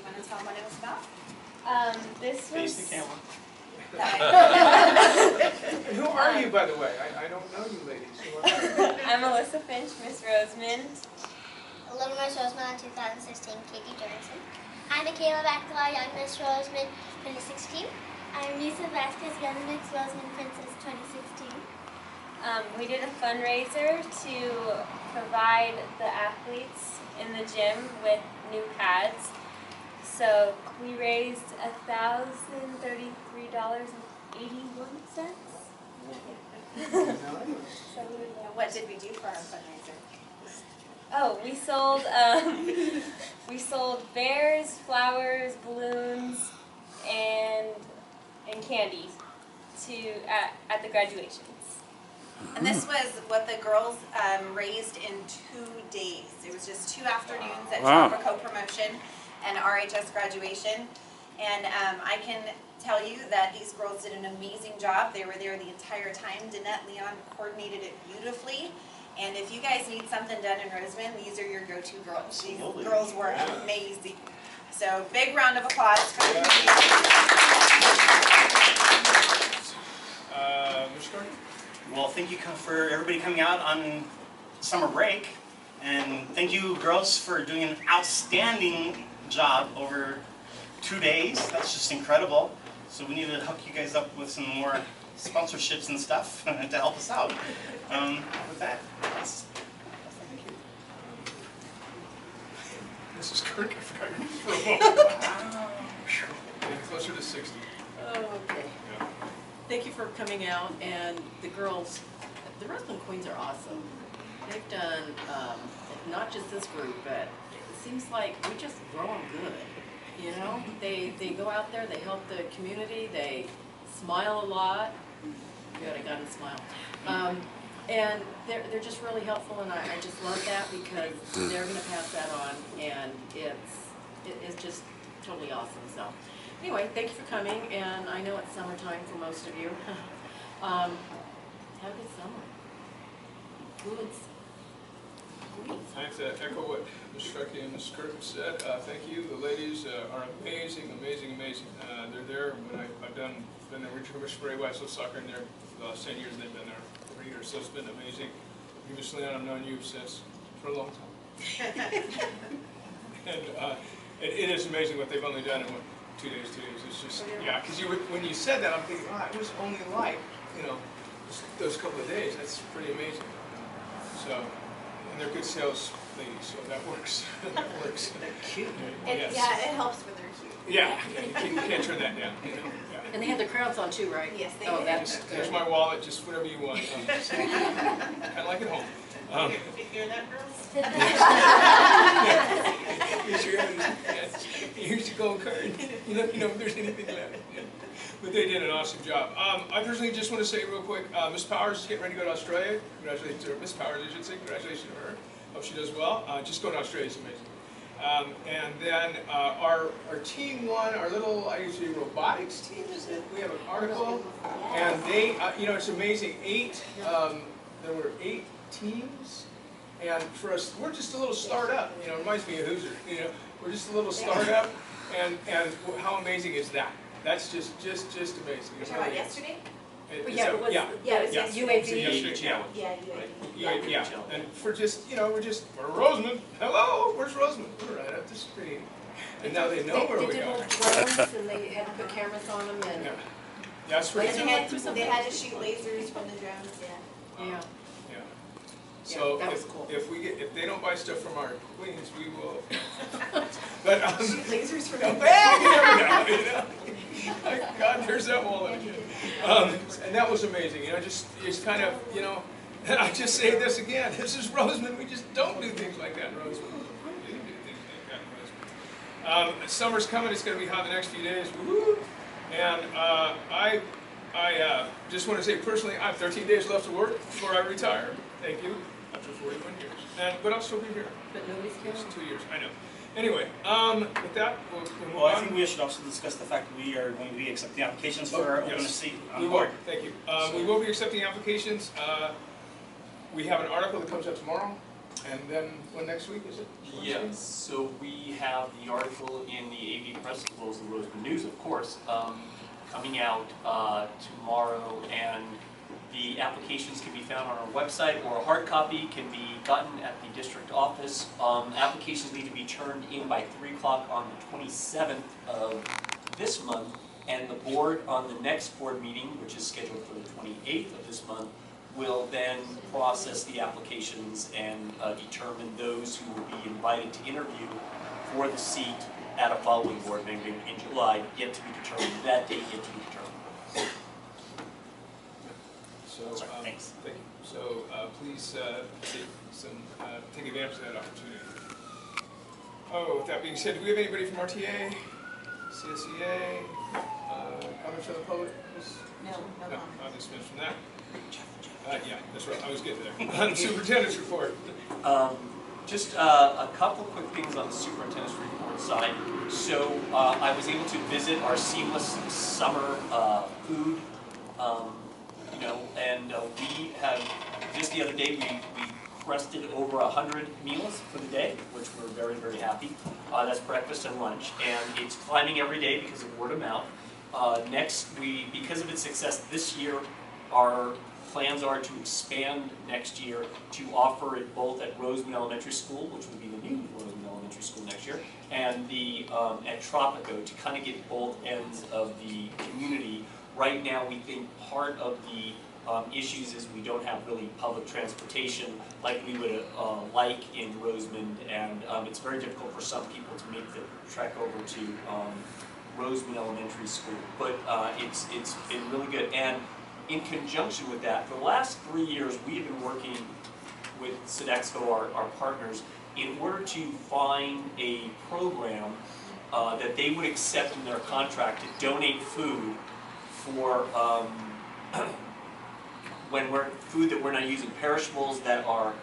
want to tell them what it was about? This Face was... the camera. Who are you, by the way? I don't know you ladies. Who are you? I'm Alyssa Finch, Miss Rosemond. Little Miss Rosemond 2016, Katie Johnson. I'm Michaela Bacala, Young Miss Rosemond 2016. I'm Lisa Vasquez, Young Miss Rosemond Princess 2016. We did a fundraiser to provide the athletes in the gym with new pads. So we raised $1,033.81. So What did we do for our fundraiser? oh, we sold bears, flowers, balloons, and candy at the graduations. And this was what the girls raised in 2 days. It was just 2 afternoons at Chopper Co-Promotion and RHS graduation. And I can tell you that these girls did an amazing job. They were there the entire time. Danette Leon coordinated it beautifully. And if you guys need something done in Rosemond, these are your go-to girls. These girls were amazing. So big round of applause for the Mr. Kirk? Well, thank you for everybody coming out on summer break. And thank you, girls, for doing an outstanding job over 2 days. That's just incredible. So we need to hook you guys up with some more sponsorships and stuff to help us out. With that, thank you. Mrs. Kirk, I forgot your name for a moment. Getting closer to 60. Oh, okay. Yeah. Thank you for coming out, and the girls, the Rosemond Queens are awesome. They've done, not just this group, but it seems like we just grow them good, you know? They go out there, they help the community, they smile a lot. Good, I got to smile. And they're just really helpful, and I just love that because they're going to pass that on, and it's just totally awesome. So anyway, thank you for coming, and I know it's summertime for most of you. Have a good summer. Goods. I have to echo what Ms. Starkey and Ms. Kirk said. Thank you. The ladies are amazing, amazing, amazing. They're there when I've been there with Spray West Soccer in there for the last 10 years. They've been there every year, so it's been amazing. You, Ms. Leon, I've known you since for a long time. And it is amazing what they've only done in 2 days. It's just, yeah, because when you said that, I'm thinking, oh, it was only like, just those couple of days. That's pretty amazing. So. And they're good sales ladies, so that works. That works. They're cute. Yes. Yeah, it helps when they're cute. Yeah, you can't turn that down. Yeah. And they have the crowns on too, right? Yes, they do. There's my wallet, just whatever you want. Kind of like at home. You hear that, girls? Here's your gold card. You know if there's anything left. But they did an awesome job. I personally just want to say real quick, Miss Powers is getting ready to go to Australia. Congratulations to her. Miss Powers, I should say. Congratulations to her. Hope she does well. Just going to Australia is amazing. And then our team won, our little, I usually robotics team, is it? We have an article. And they, it's amazing. There were 8 teams. And for us, we're just a little startup. It reminds me of Hoosier. We're just a little startup. And how amazing is that? That's just amazing. You're talking about yesterday? Yeah, it was UAV. Yeah. And for just, we're Rosemond. Hello, where's Rosemond? We're right up the street. And now they know where we did are. little drones, and they had to put cameras on them, and That's right. They had to shoot lasers from the drones, yeah. So that was cool. if they don't buy stuff from our queens, we will. But shoot lasers from the you never know. God, there's that wallet again. And that was amazing. Just kind of, I just say this again. This is Rosemond. We just don't do things like that in Rosemond. We do things like that in Rosemond. Summer's coming. It's going to be hot the next few days. Woo-hoo. And I just want to say personally, I have 13 days left to work before I retire. Thank you. After 41 years. But I'll still be here. But nobody's It's counting. 2 years. I know. Anyway, with that, we'll move Well, I on. think we should also discuss the fact that we are going to be accepting applications for our open seat on We the will. board. Thank you. We will be accepting applications. We have an article that comes out tomorrow. And then, what next week is it? Yes, so we have the article in the AV Press as well as the Roseman News, of course, coming out tomorrow, and the applications can be found on our website, or a hard copy can be gotten at the district office. Applications need to be turned in by 3 o'clock on the 27th of this month, and the board on the next board meeting, which is scheduled for the 28th of this month, will then process the applications and determine those who will be invited to interview for the seat at a following board meeting in July, yet to be determined. That date yet to be determined. So, Sorry, thanks. Thank you. So please take advantage of that opportunity. Oh, with that being said, do we have anybody from RTA, CSEA, comments from the public? No, No, I'll dismiss from that. Yeah, that's right, I was getting there. Superintendent's report. Just a couple quick things on the superintendent's report side. So I was able to visit our seamless summer food, and we have, just the other day, we crested over 100 meals for the day, which we're very, very happy. That's breakfast and lunch, and it's climbing every day because of word of mouth. Next, because of its success this year, our plans are to expand next year to offer it both at Roseman Elementary School, which would be the new Roseman Elementary School next year, and at Tropico, to kind of get both ends of the community. Right now, we think part of the issues is we don't have really public transportation like we would like in Roseman, and it's very difficult for some people to make the trek over to Roseman Elementary School. But it's been really good. And in conjunction with that, for the last 3 years, we have been working with Sodexo, our partners, in order to find a program that they would accept in their contract to donate food for food that we're not using, perishables that are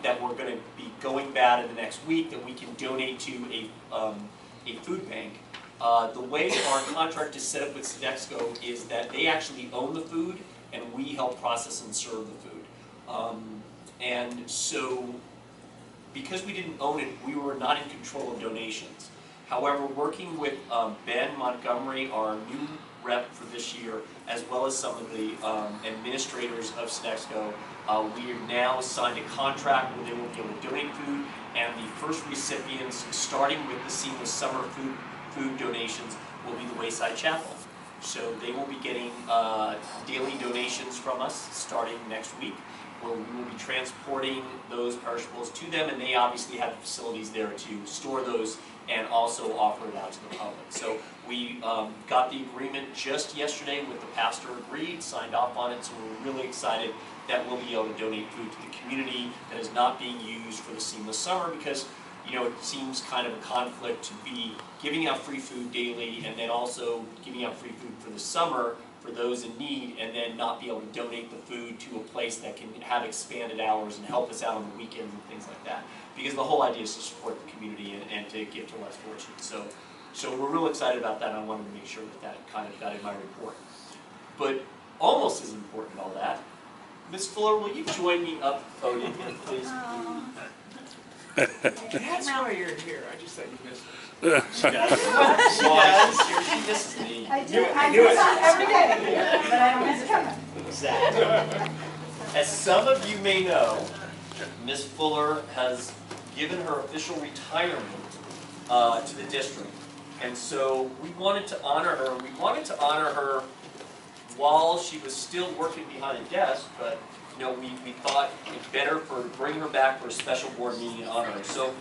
that we're going to be going bad in the next week, that we can donate to a food bank. The way our contract is set up with Sodexo is that they actually own the food and we help process and serve the food. And so, because we didn't own it, we were not in control of donations. However, working with Ben Montgomery, our new rep for this year, as well as some of the administrators of Sodexo, we have now signed a contract where they will be able to donate food, and the first recipients, starting with the seamless summer food donations, will be the Wayside Chapel. So they will be getting daily donations from us starting next week, where we will be transporting those perishables to them, and they obviously have facilities there to store those and also offer it out to the public. So we got the agreement just yesterday with the pastor agreed, signed off on it, so we're really excited that we'll be able to donate food to the community that is not being used for the seamless summer, because it seems kind of a conflict to be giving out free food daily and then also giving out free food for the summer for those in need, and then not be able to donate the food to a place that can have expanded hours and help us out on the weekends and things like that. Because the whole idea is to support the community and to give to less fortunate. So we're real excited about that, and I wanted to make sure that kind of got in my report. But almost as important all that, Ms. Fuller, will you join me up podium here, please? That's why you're here. I just thought you missed us. She does. She misses me. I do it every day, but I don't miss coming. Exactly. As some of you may know, Ms. Fuller has given her official retirement to the district. And so we wanted to honor her. We wanted to honor her while she was still working behind a desk, but we thought it better for bring her back for a special board meeting and honor her. So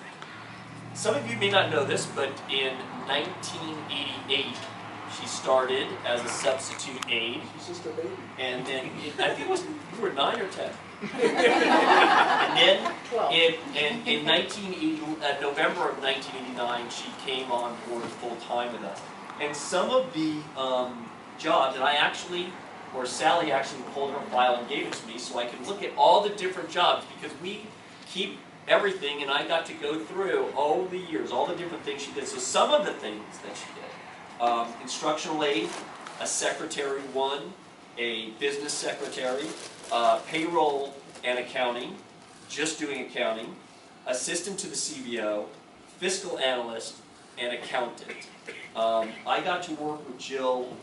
some of you may not know this, but in 1988, she started as a substitute aide. She's just a baby. And then, I think it was, you were 9 or 10. And then, 12. in November of 1989, she came on board full time with us. And some of the jobs, and Sally actually pulled her file and gave it to me so I could look at all the different jobs, because we keep everything, and I got to go through all the years, all the different things she did. So some of the things that she did: instructional aide, a secretary 1, a business secretary, payroll and accounting, just doing accounting, assistant to the CBO, fiscal analyst, and accountant. I got to work with Jill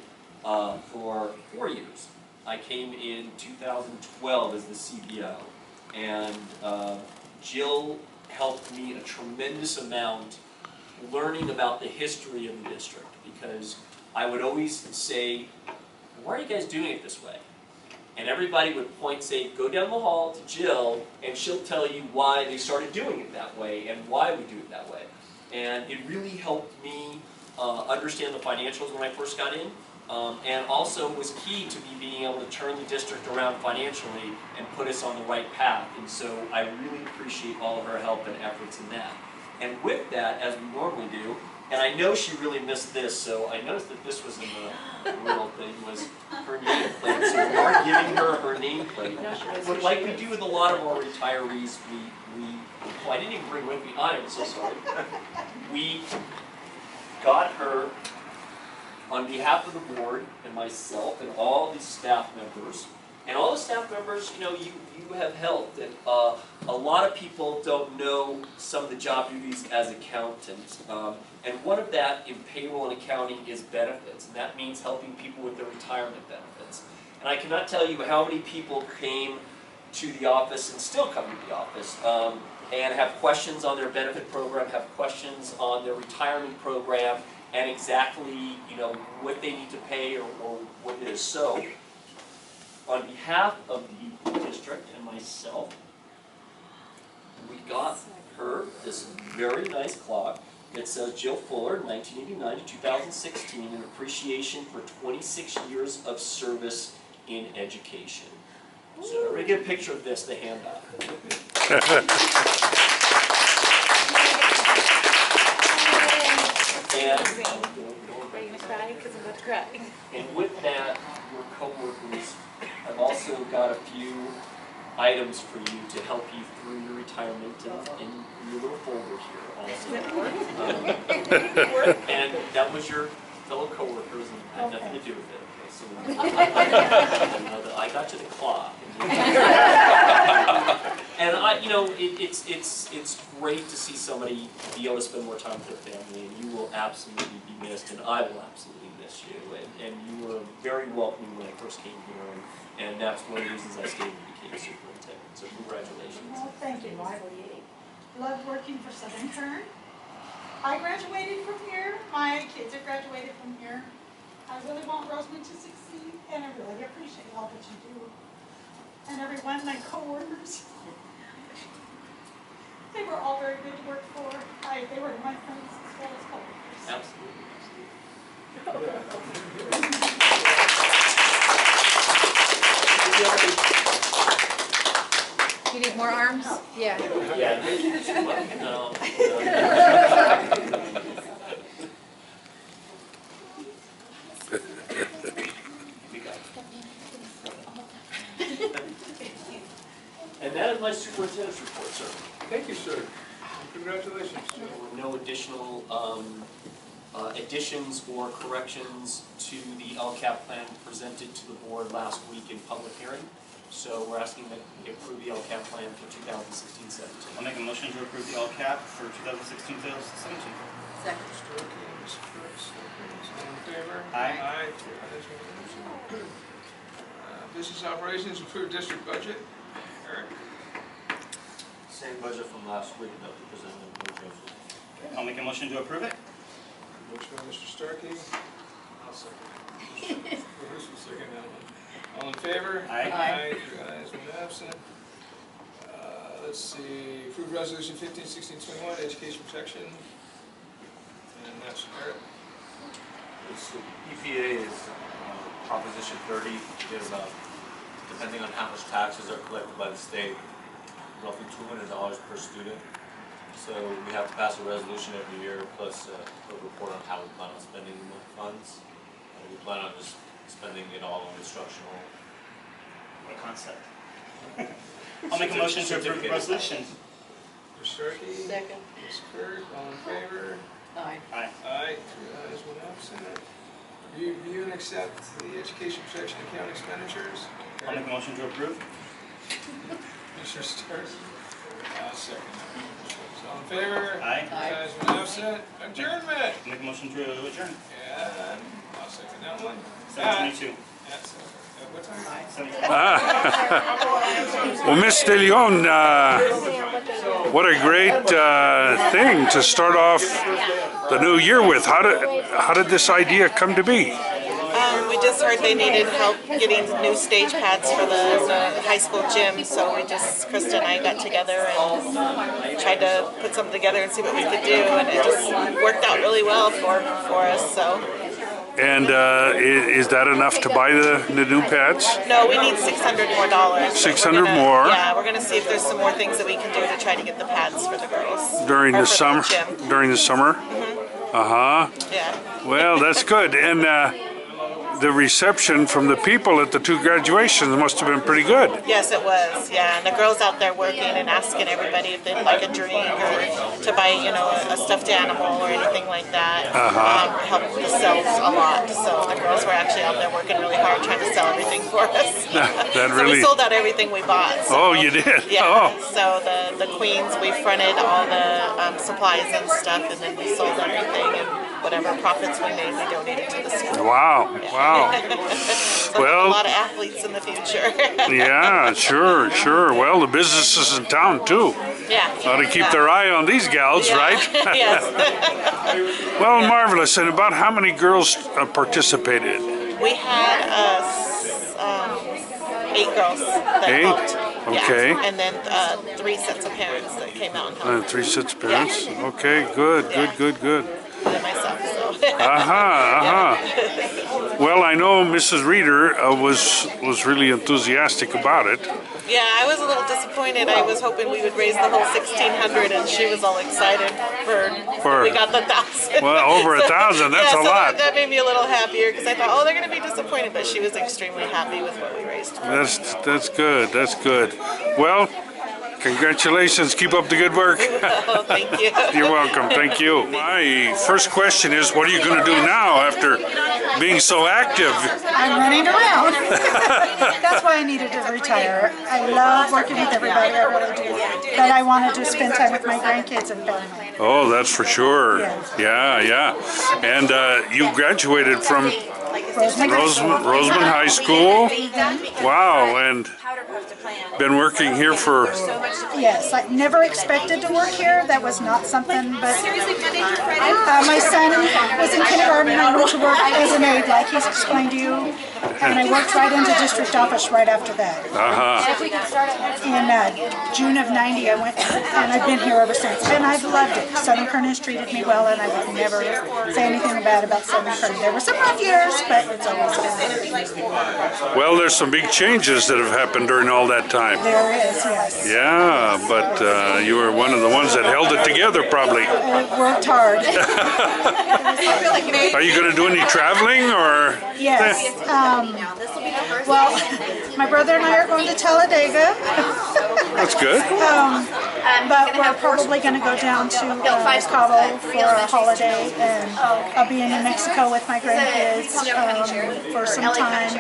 for 4 years. I came in 2012 as the CBO, and Jill helped me a tremendous amount learning about the history of the district, because I would always say, why are you guys doing it this way? And everybody would point, say, go down the hall to Jill, and she'll tell you why they started doing it that way and why we do it that way. And it really helped me understand the financials when I first got in, and also was key to me being able to turn the district around financially and put us on the right path. And so I really appreciate all of her help and efforts in that. And with that, as we normally do, and I know she really missed this, so I noticed that this was in the little thing, was her nameplate. So we are giving her her nameplate. But like we do with a lot of our retirees, oh, I didn't even bring with me, I am so sorry. We got her, on behalf of the board and myself and all the staff members, and all the staff members, you know, you have helped, and a lot of people don't know some of the job duties as accountants, and one of that in payroll and accounting is benefits, and that means helping people with their retirement benefits. And I cannot tell you how many people came to the office and still come to the office and have questions on their benefit program, have questions on their retirement program, and exactly, you know, what they need to pay or what it is. So, on behalf of the district and myself, we got her this very nice clock that says Jill Fuller, 1989 to 2016, in appreciation for 26 years of service in education. So everybody get a picture of this to hand out. And with that, your co-workers, I've also got a few items for you to help you through your retirement in your little folder here also. And that was your fellow co-workers and had nothing to do with it. Okay, so I got you the clock. And you know, it's great to see somebody be able to spend more time with their family, and you will absolutely be missed, and I will absolutely miss you. And you were very welcoming when I first came here, and that's one of the reasons I stayed and became superintendent. So congratulations. Well, thank you. I love working for Southern Kern. I graduated from here. My kids have graduated from here. I really want Roseman to succeed, and I really appreciate all that you do. And everyone, my co-workers, they were all very good to work for. They were my friends as well as co-workers. Absolutely. You need more arms? Yeah. Yeah. No. And that is my superintendent's report, sir. Thank you, sir. Congratulations. There were no additional additions or corrections to the LCAP plan presented to the board last week in public hearing. So we're asking that we approve the LCAP plan for 2016-17. I'll make a motion to approve the LCAP for 2016-17. Second. All in favor? Aye. Aye. Business operations, approved district budget. Eric? Same budget from last week that we presented, no changes. I'll make a motion to approve it. Motion by Mr. Starkey. I'll second. Bruce will second that one. All in favor? Aye. Aye. Two ayes, one absent. Let's see, approved resolution 15-16-21, education protection. And that's Eric. This EPA is Proposition 30 is depending on how much taxes are collected by the state, roughly $200 per student. So we have to pass a resolution every year, plus a report on how we plan on spending the funds. And we plan on just spending it all on instructional. What a concept. I'll make a motion to approve the resolution. Mr. Starkey. Second. Ms. Kirk, all in favor? Aye. Aye. Aye. Two ayes, one absent. Review and accept the education protection account expenditures. I'll make a motion to approve. Mr. Starkey. second. So all in favor? Aye. Ayes, one absent. Adjournment. Make a motion to adjourn. And I'll second that one. 7:22. At what time? 7:22. Well, Miss De Leon, what a great thing to start off the new year with. How did this idea come to be? We just heard they needed help getting new stage pads for the high school gym, so Krista and I got together and tried to put something together and see what we could do, and it just worked out really well for us. So. And is that enough to buy the new pads? No, we need $600 more. 600 more? Yeah, we're gonna see if there's some more things that we can do to try to get the pads for the girls. During the summer? Gym. During the summer? Uh-huh. Yeah. Well, that's good. And the reception from the people at the two graduations must have been pretty good. Yes, it was. Yeah, and the girls out there working and asking everybody if they'd like a drink or to buy, a stuffed animal or anything like that. Helped the sales a lot. So the girls were actually out there working really hard trying to sell everything for us. That So really. we sold out everything we bought. So, Oh, you did? Yeah. Oh. So the queens, we fronted all the supplies and stuff, and then we sold everything, and whatever profits we made, we donated to the school. Wow. Wow. So Well. a lot of athletes in the future. Yeah, sure. Well, the businesses in town too. Yeah. Ought to keep their eye on these gals, right? Yes. Well, marvelous. And about how many girls participated? We had 8 girls that 8? helped. Okay. Yeah. And then 3 sets of parents that came out and helped. 3 sets of parents? Okay, good. And myself, so. Well, I know Mrs. Reeder was really enthusiastic about it. Yeah, I was a little disappointed. I was hoping we would raise the whole 1,600, and she was all excited for we got the 1,000. Well, over 1,000, that's a lot. That made me a little happier because I thought, oh, they're going to be disappointed, but she was extremely happy with what we raised. That's good. Well, congratulations. Keep up the good work. Oh, thank you. You're welcome. Thank you. My first question is, what are you going to do now after being so active? I'm running around. That's why I needed to retire. I love working with everybody, I really do. But I wanted to spend time with my grandkids and family. Oh, that's for sure. Yeah. Yeah. And you graduated from Roseman High School. Wow, and been working here for. Yes, I never expected to work here. That was not something, but my son was in kindergarten and I went to work as an aide, like he's explained to you, and I worked right into district office right after that. In June of '90, I went, and I've been here ever since, and I've loved it. Southern Kern has treated me well, and I would never say anything bad about Southern Kern. There were some rough years, but it's always been. Well, there's some big changes that have happened during all that time. There is, yes. Yeah, but you were one of the ones that held it together, probably. I worked hard. Are you going to do any traveling, or? Yes. Well, my brother and I are going to Talladega. That's good. But we're probably going to go down to Cabo for a holiday, and I'll be in New Mexico with my grandkids for some time.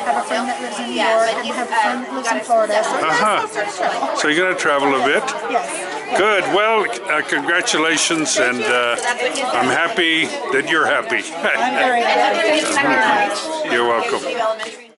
Have a friend that lives in New York, and have a friend that lives in Florida. So So you're going to travel a bit? yes. Good. Well, congratulations, and I'm happy that you're happy. I'm very happy. Thank you very much. You're welcome.